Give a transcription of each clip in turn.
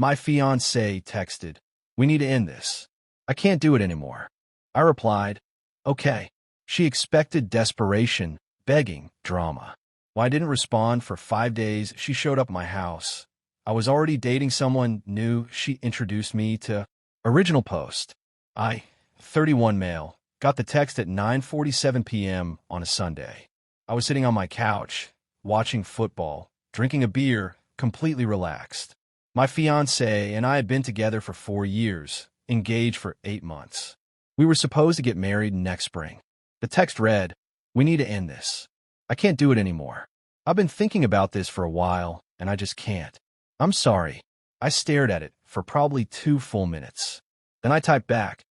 My fiancée texted, "We need to end this. I can't do it anymore." I replied, "Okay." She expected desperation, begging, drama. When I didn't respond for 5 days, she showed up at my house. I was already dating someone new. She introduced me to original post. 31 male, got the text at 9:47 p.m. on a Sunday. I was sitting on my couch, watching football, drinking a beer, completely relaxed. My fiancé and I had been together for 4 years, engaged for 8 months. We were supposed to get married next spring. The text read, "We need to end this. I can't do it anymore. I've been thinking about this for a while, and I just can't. I'm sorry." I stared at it for probably 2 full minutes. Then I typed back,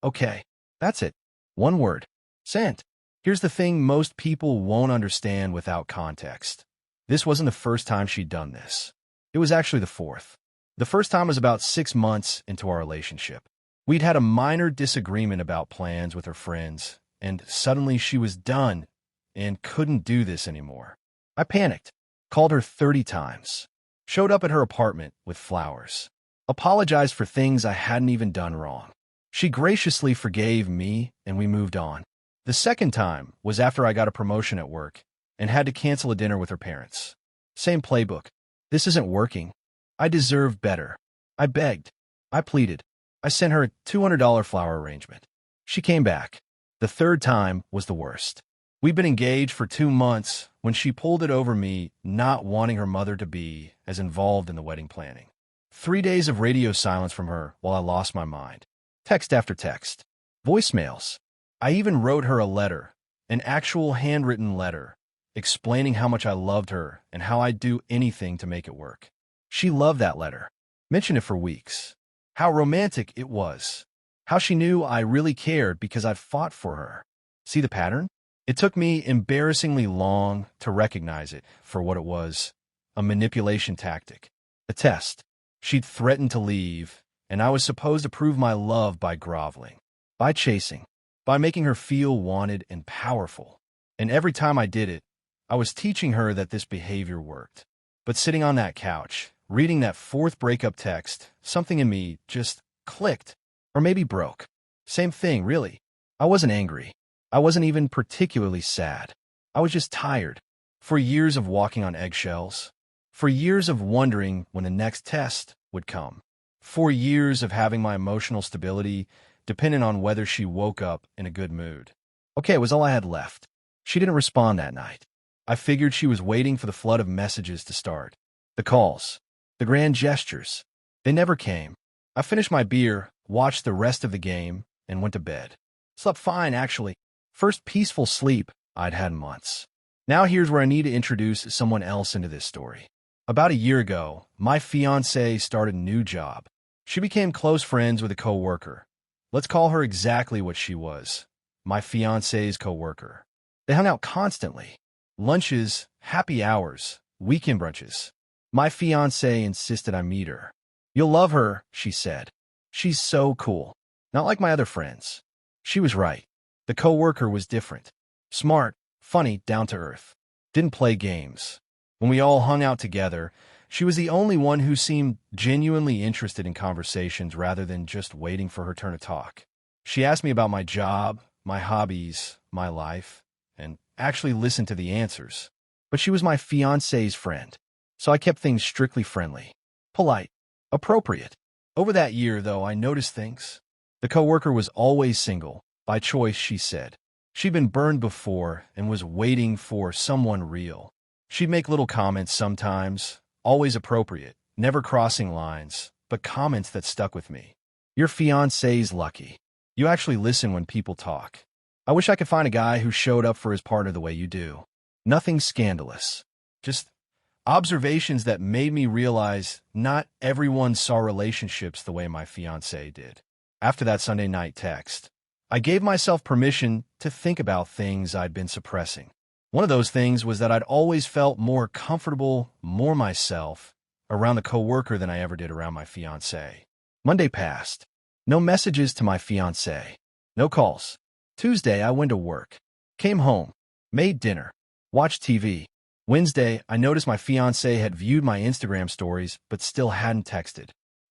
"Okay, that's it. One word. Sent." Here's the thing most people won't understand without context. This wasn't the first time she'd done this. It was actually the fourth. The first time was about 6 months into our relationship. We'd had a minor disagreement about plans with her friends, and suddenly she was done and couldn't do this anymore. I panicked, called her 30 times, showed up at her apartment with flowers, apologized for things I hadn't even done wrong. She graciously forgave me, and we moved on. The second time was after I got a promotion at work and had to cancel a dinner with her parents. Same playbook. "This isn't working. I deserve better." I begged. I pleaded. I sent her a $200 flower arrangement. She came back. The third time was the worst. We'd been engaged for 2 months when she pulled it over me not wanting her mother to be as involved in the wedding planning. 3 days of radio silence from her while I lost my mind. Text after text. Voicemails. I even wrote her a letter, an actual handwritten letter, explaining how much I loved her and how I'd do anything to make it work. She loved that letter. Mentioned it for weeks. How romantic it was. How she knew I really cared because I'd fought for her. See the pattern? It took me embarrassingly long to recognize it for what it was, a manipulation tactic, a test. She'd threatened to leave, and I was supposed to prove my love by groveling, by chasing, by making her feel wanted and powerful. And every time I did it, I was teaching her that this behavior worked. But sitting on that couch, reading that fourth breakup text, something in me just clicked, or maybe broke. Same thing, really. I wasn't angry. I wasn't even particularly sad. I was just tired. For years of walking on eggshells. For years of wondering when the next test would come. For years of having my emotional stability dependent on whether she woke up in a good mood. Okay, it was all I had left. She didn't respond that night. I figured she was waiting for the flood of messages to start. The calls. The grand gestures. They never came. I finished my beer, watched the rest of the game, and went to bed. Slept fine, actually. First peaceful sleep I'd had in months. Now here's where I need to introduce someone else into this story. About a year ago, my fiancée started a new job. She became close friends with a coworker. Let's call her exactly what she was, my fiancée's coworker. They hung out constantly. Lunches, happy hours, weekend brunches. My fiancée insisted I meet her. "You'll love her," she said. "She's so cool. Not like my other friends." She was right. The coworker was different. Smart, funny, down to earth. Didn't play games. When we all hung out together, she was the only one who seemed genuinely interested in conversations rather than just waiting for her turn to talk. She asked me about my job, my hobbies, my life, and actually listened to the answers. But she was my fiancé's friend, so I kept things strictly friendly, polite, appropriate. Over that year, though, I noticed things. The coworker was always single, by choice, she said. She'd been burned before and was waiting for someone real. She'd make little comments sometimes, always appropriate, never crossing lines, but comments that stuck with me. "Your fiancé's lucky. You actually listen when people talk. I wish I could find a guy who showed up for his partner the way you do." Nothing scandalous. Just observations that made me realize not everyone saw relationships the way my fiancée did. After that Sunday night text, I gave myself permission to think about things I'd been suppressing. One of those things was that I'd always felt more comfortable, more myself, around the coworker than I ever did around my fiancée. Monday passed. No messages to my fiancée. No calls. Tuesday, I went to work. Came home. Made dinner. Watched TV. Wednesday, I noticed my fiancée had viewed my Instagram stories but still hadn't texted.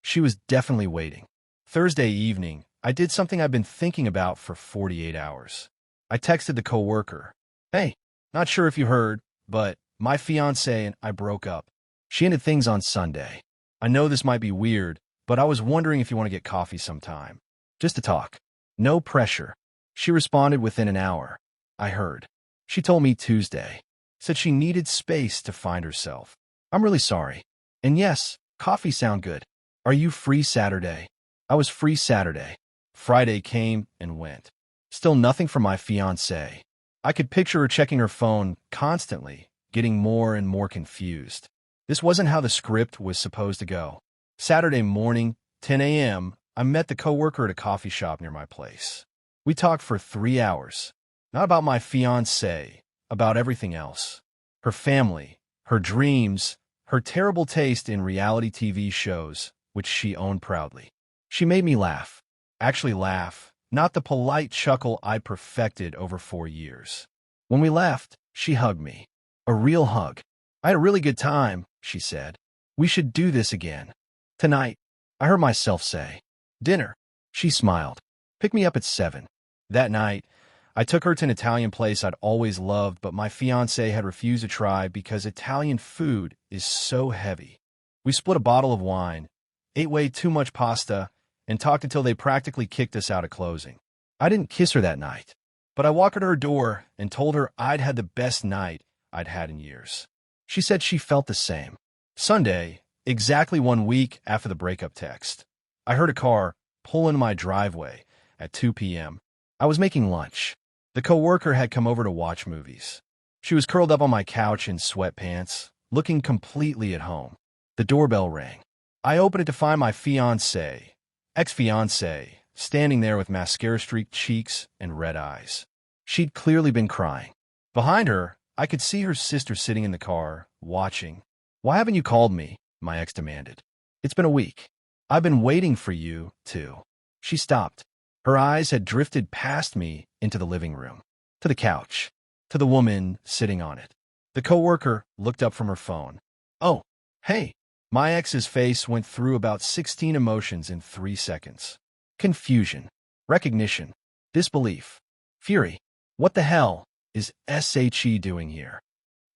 She was definitely waiting. Thursday evening, I did something I've been thinking about for 48 hours. I texted the coworker, "Hey, not sure if you heard, but my fiancée and I broke up. She ended things on Sunday. I know this might be weird, but I was wondering if you want to get coffee sometime. Just to talk. No pressure." She responded within an hour. I heard. She told me Tuesday. Said she needed space to find herself. "I'm really sorry. And yes, coffee sound good. Are you free Saturday?" I was free Saturday. Friday came and went. Still nothing from my fiancée. I could picture her checking her phone constantly, getting more and more confused. This wasn't how the script was supposed to go. Saturday morning, 10 a.m., I met the coworker at a coffee shop near my place. We talked for 3 hours. Not about my fiancée, about everything else. Her family, her dreams, her terrible taste in reality TV shows, which she owned proudly. She made me laugh. Actually laugh, not the polite chuckle I perfected over 4 years. When we left, she hugged me. A real hug. "I had a really good time," she said. "We should do this again. Tonight," I heard myself say. "Dinner." She smiled. "Pick me up at 7. That night, I took her to an Italian place I'd always loved, but my fiancé had refused to try because Italian food is so heavy. We split a bottle of wine, ate way too much pasta, and talked until they practically kicked us out at closing. I didn't kiss her that night, but I walked her to her door and told her I'd had the best night I'd had in years. She said she felt the same. Sunday, exactly 1 week after the breakup text, I heard a car pull into my driveway at 2 p.m. I was making lunch. The coworker had come over to watch movies. She was curled up on my couch in sweatpants, looking completely at home. The doorbell rang. I opened it to find my fiancé, ex-fiancé, standing there with mascara-streaked cheeks and red eyes. She'd clearly been crying. Behind her, I could see her sister sitting in the car, watching. "Why haven't you called me?" my ex demanded. "It's been a week. I've been waiting for you, too." She stopped. Her eyes had drifted past me into the living room, to the couch, to the woman sitting on it. The coworker looked up from her phone. "Oh, hey." My ex's face went through about 16 emotions in 3 seconds. Confusion, recognition, disbelief, fury. What the hell is SHE doing here?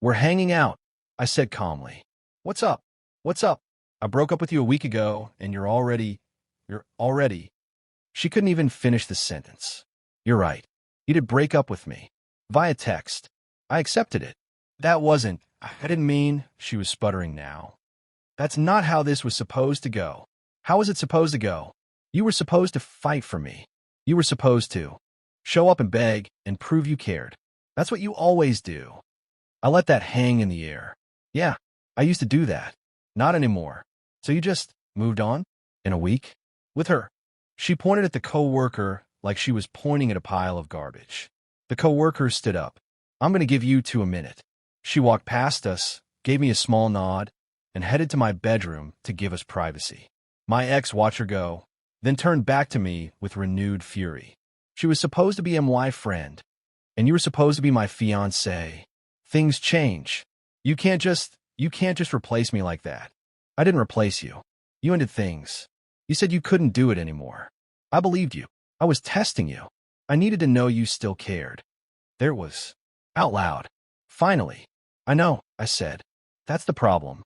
"We're hanging out," I said calmly. "What's up? What's up? I broke up with you a week ago, and you're already. She couldn't even finish the sentence. "You're right. You did break up with me. Via text. I accepted it. That wasn't. I didn't mean," she was sputtering now. "That's not how this was supposed to go." "How was it supposed to go? You were supposed to fight for me. You were supposed to show up and beg and prove you cared. That's what you always do." I let that hang in the air. "Yeah, I used to do that. Not anymore. So you just moved on? In a week? With her?" She pointed at the coworker like she was pointing at a pile of garbage. The coworker stood up. "I'm going to give you 2 a minute." She walked past us, gave me a small nod, and headed to my bedroom to give us privacy. My ex watched her go, then turned back to me with renewed fury. "She was supposed to be my friend, and you were supposed to be my fiancé. Things change. You can't just replace me like that." "I didn't replace you. You ended things. You said you couldn't do it anymore. I believed you. I was testing you. I needed to know you still cared." There it was. Out loud. Finally. "I know," I said. "That's the problem."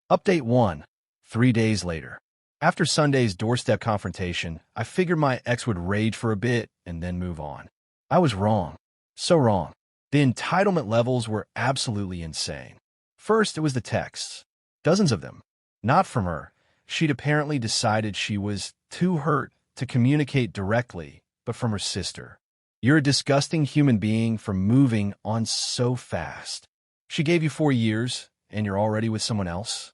Update 1. 3 days later. After Sunday's doorstep confrontation, I figured my ex would rage for a bit and then move on. I was wrong. So wrong. The entitlement levels were absolutely insane. First, it was the texts. Dozens of them. Not from her. She'd apparently decided she was too hurt to communicate directly, but from her sister. "You're a disgusting human being for moving on so fast. She gave you 4 years, and you're already with someone else?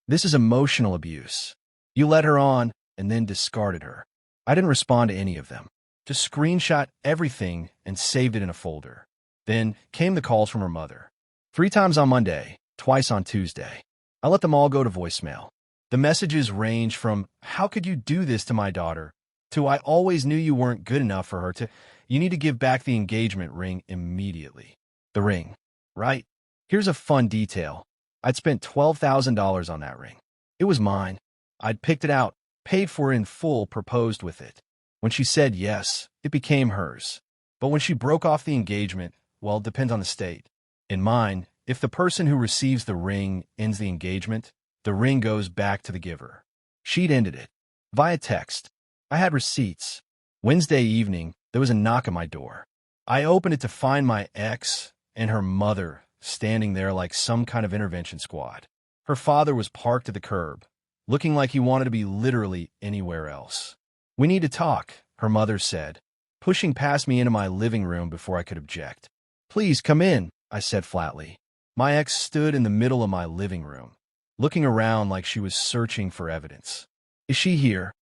This is emotional abuse. You led her on and then discarded her." I didn't respond to any of them. Just screenshot everything and saved it in a folder. Then came the calls from her mother. 3 times on Monday, twice on Tuesday. I let them all go to voicemail. The messages range from, "How could you do this to my daughter?" to, "I always knew you weren't good enough for her," to, "You need to give back the engagement ring immediately." The ring, right? Here's a fun detail. I'd spent $12,000 on that ring. It was mine. I'd picked it out, paid for in full, proposed with it. When she said yes, it became hers. But when she broke off the engagement, well, it depends on the state. In mine, if the person who receives the ring ends the engagement, the ring goes back to the giver. She'd ended it. Via text. I had receipts. Wednesday evening, there was a knock on my door. I opened it to find my ex and her mother standing there like some kind of intervention squad. Her father was parked at the curb, looking like he wanted to be literally anywhere else. "We need to talk," her mother said, pushing past me into my living room before I could object. "Please come in," I said flatly. My ex stood in the middle of my living room, looking around like she was searching for evidence. "Is she here?"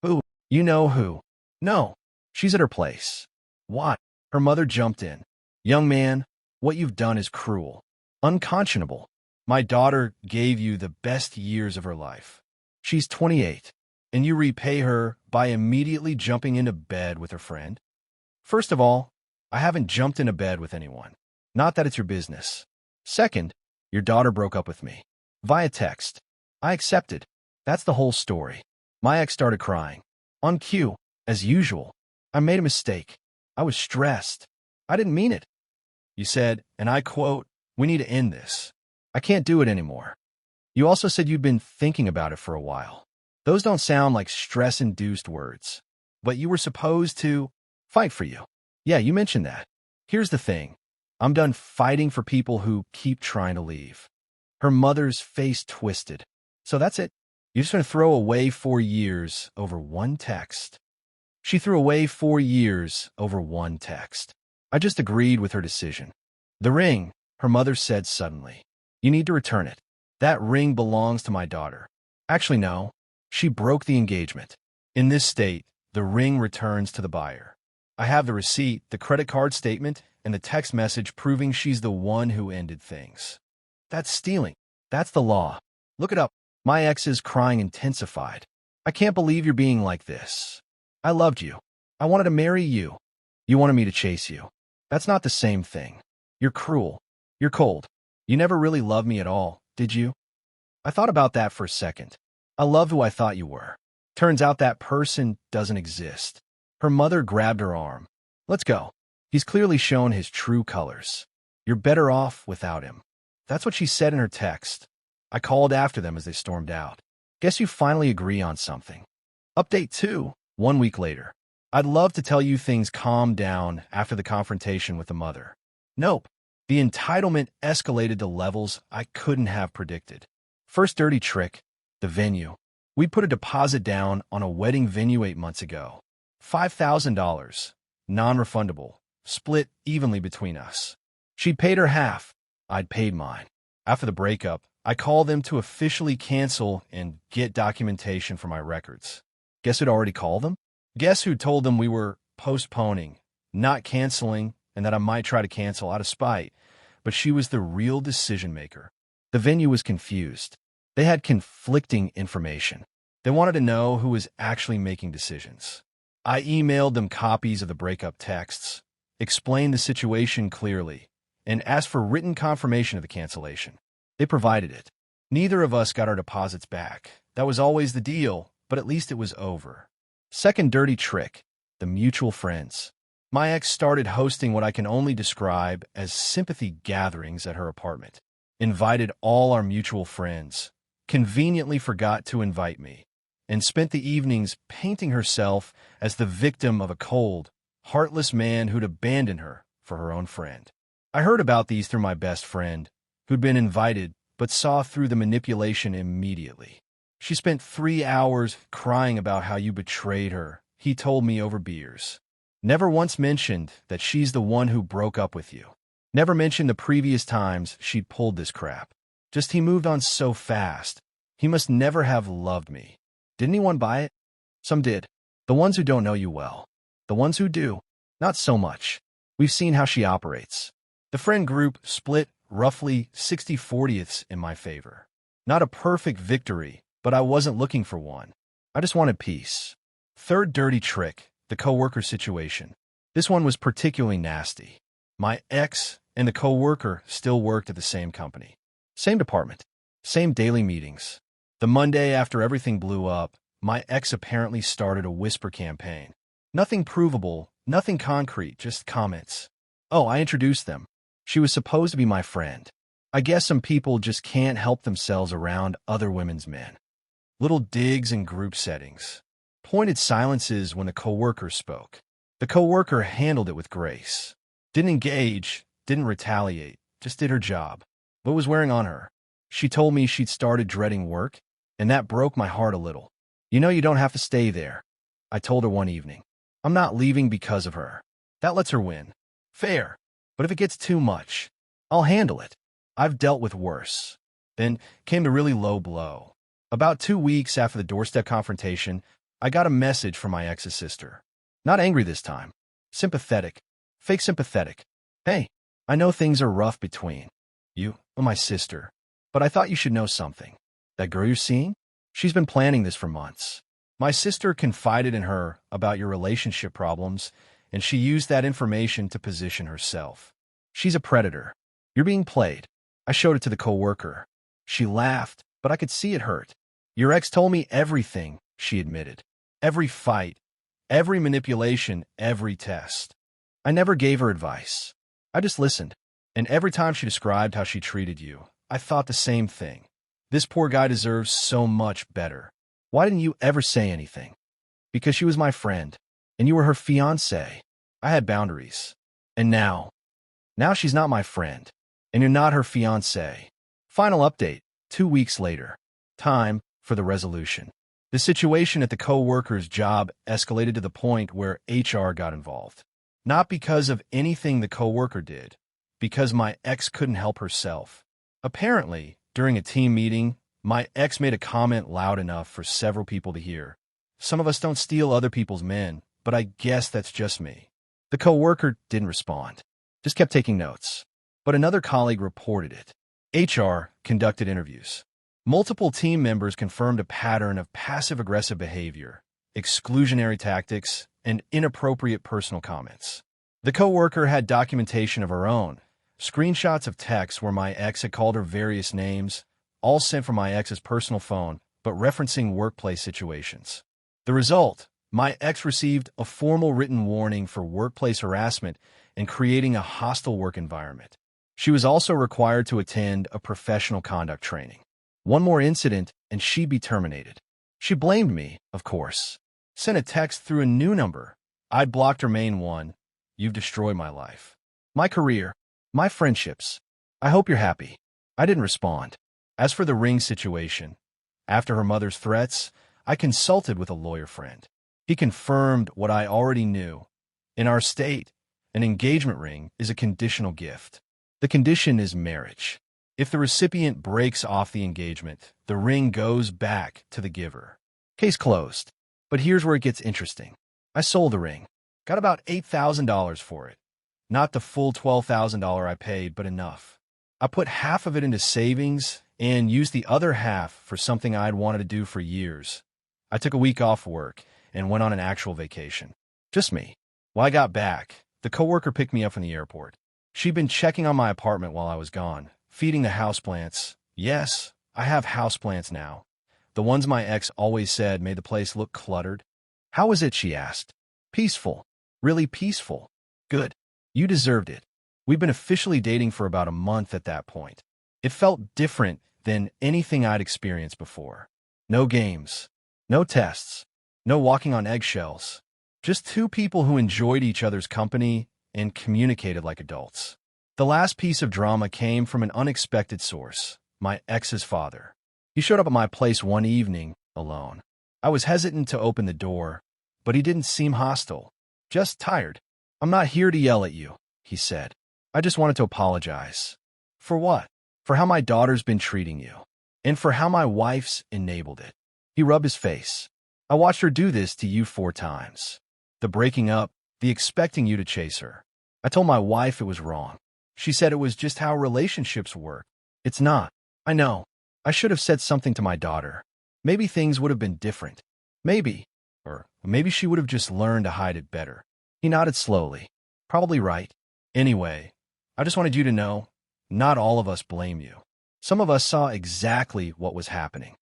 "Who?" "You know who." "No, she's at her place." "Why?" Her mother jumped in. "Young man, what you've done is cruel. Unconscionable. My daughter gave you the best years of her life. She's 28, and you repay her by immediately jumping into bed with her friend? First of all, I haven't jumped into bed with anyone. Not that it's your business. Second, your daughter broke up with me. Via text. I accepted. That's the whole story." My ex started crying. On cue, as usual. "I made a mistake. I was stressed. I didn't mean it. You said, and I quote, 'We need to end this. I can't do it anymore.' You also said you'd been thinking about it for a while. Those don't sound like stress-induced words. But you were supposed to fight for you. Yeah, you mentioned that. Here's the thing. I'm done fighting for people who keep trying to leave." Her mother's face twisted. "So that's it? You're just going to throw away 4 years over one text?" She threw away 4 years over one text. I just agreed with her decision. "The ring," her mother said suddenly. "You need to return it. That ring belongs to my daughter." Actually, no. She broke the engagement. In this state, the ring returns to the buyer. I have the receipt, the credit card statement, and the text message proving she's the one who ended things. That's stealing. That's the law. Look it up. My ex's crying intensified. "I can't believe you're being like this. I loved you. I wanted to marry you. You wanted me to chase you. That's not the same thing. You're cruel. You're cold. You never really loved me at all, did you?" I thought about that for a second. I love who I thought you were. Turns out that person doesn't exist. Her mother grabbed her arm. "Let's go. He's clearly shown his true colors. You're better off without him." That's what she said in her text. I called after them as they stormed out. "Guess you finally agree on something." Update 2, 1 week later. I'd love to tell you things calmed down after the confrontation with the mother. Nope. The entitlement escalated to levels I couldn't have predicted. First dirty trick, the venue. We put a deposit down on a wedding venue 8 months ago. $5,000, non-refundable, split evenly between us. She'd paid her half. I'd paid mine. After the breakup, I called them to officially cancel and get documentation for my records. Guess who'd already called them? Guess who told them we were postponing, not canceling, and that I might try to cancel out of spite, but she was the real decision maker. The venue was confused. They had conflicting information. They wanted to know who was actually making decisions. I emailed them copies of the breakup texts, explained the situation clearly, and asked for written confirmation of the cancellation. They provided it. Neither of us got our deposits back. That was always the deal, but at least it was over. Second dirty trick, the mutual friends. My ex started hosting what I can only describe as sympathy gatherings at her apartment. Invited all our mutual friends, conveniently forgot to invite me, and spent the evenings painting herself as the victim of a cold, heartless man who'd abandoned her for her own friend. I heard about these through my best friend, who'd been invited but saw through the manipulation immediately. She spent 3 hours crying about how you betrayed her, he told me over beers. Never once mentioned that she's the one who broke up with you. Never mentioned the previous times she'd pulled this crap. Just he moved on so fast. He must never have loved me. Did anyone buy it? Some did. The ones who don't know you well. The ones who do, not so much. We've seen how she operates. The friend group split roughly 60/40ths in my favor. Not a perfect victory, but I wasn't looking for one. I just wanted peace. Third dirty trick, the coworker situation. This one was particularly nasty. My ex and the coworker still worked at the same company. Same department. Same daily meetings. The Monday after everything blew up, my ex apparently started a whisper campaign. Nothing provable, nothing concrete, just comments. Oh, I introduced them. She was supposed to be my friend. I guess some people just can't help themselves around other women's men. Little digs in group settings. Pointed silences when the coworker spoke. The coworker handled it with grace. Didn't engage, didn't retaliate, just did her job. What was wearing on her? She told me she'd started dreading work, and that broke my heart a little. You know you don't have to stay there, I told her one evening. I'm not leaving because of her. That lets her win. Fair. But if it gets too much, I'll handle it. I've dealt with worse. Then came the really low blow. About 2 weeks after the doorstep confrontation, I got a message from my ex's sister. Not angry this time. Sympathetic. Fake sympathetic. Hey, I know things are rough between you and my sister, but I thought you should know something. That girl you're seeing? She's been planning this for months. My sister confided in her about your relationship problems, and she used that information to position herself. She's a predator. You're being played. I showed it to the coworker. She laughed, but I could see it hurt. Your ex told me everything, she admitted. Every fight, every manipulation, every test. I never gave her advice. I just listened. And every time she described how she treated you, I thought the same thing. This poor guy deserves so much better. Why didn't you ever say anything? Because she was my friend, and you were her fiancé. I had boundaries. And now she's not my friend, and you're not her fiancé. Final update, 2 weeks later. Time for the resolution. The situation at the co-worker's job escalated to the point where HR got involved. Not because of anything the co-worker did, because my ex couldn't help herself. Apparently, during a team meeting, my ex made a comment loud enough for several people to hear. Some of us don't steal other people's men, but I guess that's just me. The co-worker didn't respond, just kept taking notes. But another colleague reported it. HR conducted interviews. Multiple team members confirmed a pattern of passive-aggressive behavior, exclusionary tactics, and inappropriate personal comments. The co-worker had documentation of her own, screenshots of texts where my ex had called her various names, all sent from my ex's personal phone, but referencing workplace situations. The result, my ex received a formal written warning for workplace harassment and creating a hostile work environment. She was also required to attend a professional conduct training. One more incident, and she'd be terminated. She blamed me, of course. Sent a text through a new number. I'd blocked her main one. You've destroyed my life. My career. My friendships. I hope you're happy. I didn't respond. As for the ring situation, after her mother's threats, I consulted with a lawyer friend. He confirmed what I already knew. In our state, an engagement ring is a conditional gift. The condition is marriage. If the recipient breaks off the engagement, the ring goes back to the giver. Case closed. But here's where it gets interesting. I sold the ring. Got about $8,000 for it. Not the full $12,000 I paid, but enough. I put half of it into savings and used the other half for something I'd wanted to do for years. I took a week off work and went on an actual vacation. Just me. When I got back, the coworker picked me up from the airport. She'd been checking on my apartment while I was gone, feeding the houseplants. Yes, I have houseplants now. The ones my ex always said made the place look cluttered. How was it, she asked. Peaceful. Really peaceful. Good. You deserved it. We'd been officially dating for about a month at that point. It felt different than anything I'd experienced before. No games. No tests. No walking on eggshells. Just two people who enjoyed each other's company and communicated like adults. The last piece of drama came from an unexpected source, my ex's father. He showed up at my place one evening, alone. I was hesitant to open the door, but he didn't seem hostile. Just tired. I'm not here to yell at you, he said. I just wanted to apologize. For what? For how my daughter's been treating you. And for how my wife's enabled it. He rubbed his face. I watched her do this to you 4 times. The breaking up, the expecting you to chase her. I told my wife it was wrong. She said it was just how relationships work. It's not. I know. I should have said something to my daughter. Maybe things would have been different. Maybe. Or maybe she would have just learned to hide it better. He nodded slowly. Probably right. Anyway, I just wanted you to know, not all of us blame you. Some of us saw exactly what was happening.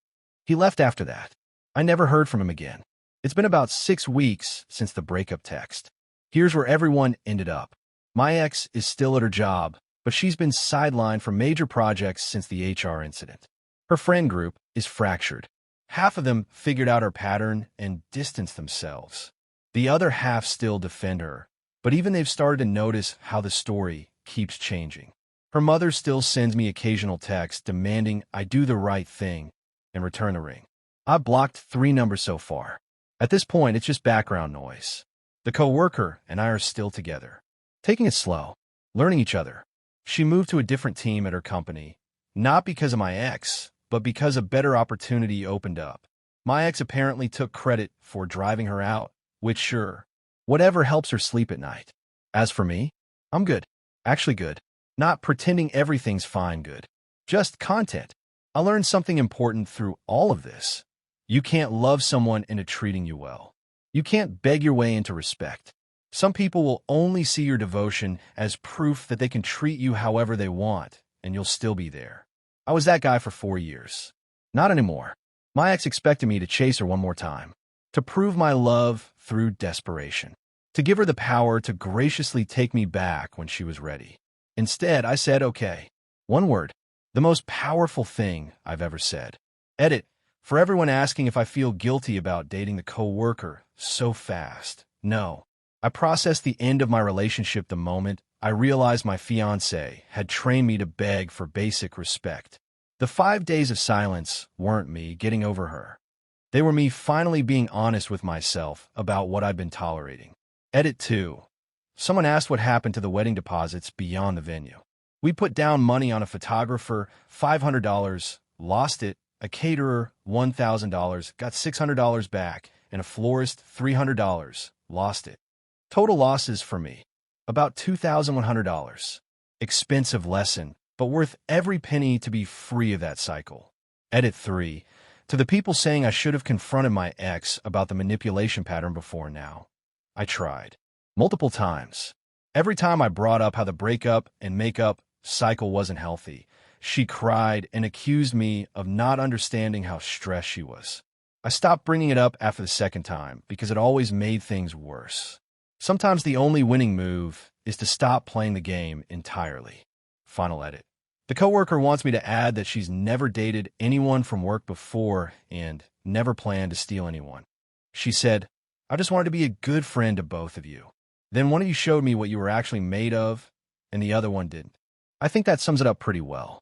He left after that. I never heard from him again. It's been about 6 weeks since the breakup text. Here's where everyone ended up. My ex is still at her job, but she's been sidelined from major projects since the HR incident. Her friend group is fractured. Half of them figured out her pattern and distanced themselves. The other half still defend her, but even they've started to notice how the story keeps changing. Her mother still sends me occasional texts demanding I do the right thing and return the ring. I've blocked 3 numbers so far. At this point, it's just background noise. The coworker and I are still together, taking it slow, learning each other. She moved to a different team at her company, not because of my ex, but because a better opportunity opened up. My ex apparently took credit for driving her out, which sure, whatever helps her sleep at night. As for me, I'm good. Actually good. Not pretending everything's fine good. Just content. I learned something important through all of this. You can't love someone into treating you well. You can't beg your way into respect. Some people will only see your devotion as proof that they can treat you however they want, and you'll still be there. I was that guy for 4 years. Not anymore. My ex expected me to chase her one more time, to prove my love through desperation, to give her the power to graciously take me back when she was ready. Instead, I said, okay. One word. The most powerful thing I've ever said. Edit. For everyone asking if I feel guilty about dating the coworker so fast. No. I processed the end of my relationship the moment I realized my fiancée had trained me to beg for basic respect. The 5 days of silence weren't me getting over her. They were me finally being honest with myself about what I'd been tolerating. Edit 2. Someone asked what happened to the wedding deposits beyond the venue. We put down money on a photographer, $500, lost it, a caterer, $1,000, got $600 back, and a florist, $300, lost it. Total losses for me, about $2,100. Expensive lesson, but worth every penny to be free of that cycle. Edit 3. To the people saying I should have confronted my ex about the manipulation pattern before now. I tried. Multiple times. Every time I brought up how the breakup and makeup cycle wasn't healthy, she cried and accused me of not understanding how stressed she was. I stopped bringing it up after the second time because it always made things worse. Sometimes the only winning move is to stop playing the game entirely. Final edit. The coworker wants me to add that she's never dated anyone from work before and never planned to steal anyone. She said, I just wanted to be a good friend to both of you. Then one of you showed me what you were actually made of, and the other one didn't. I think that sums it up pretty well.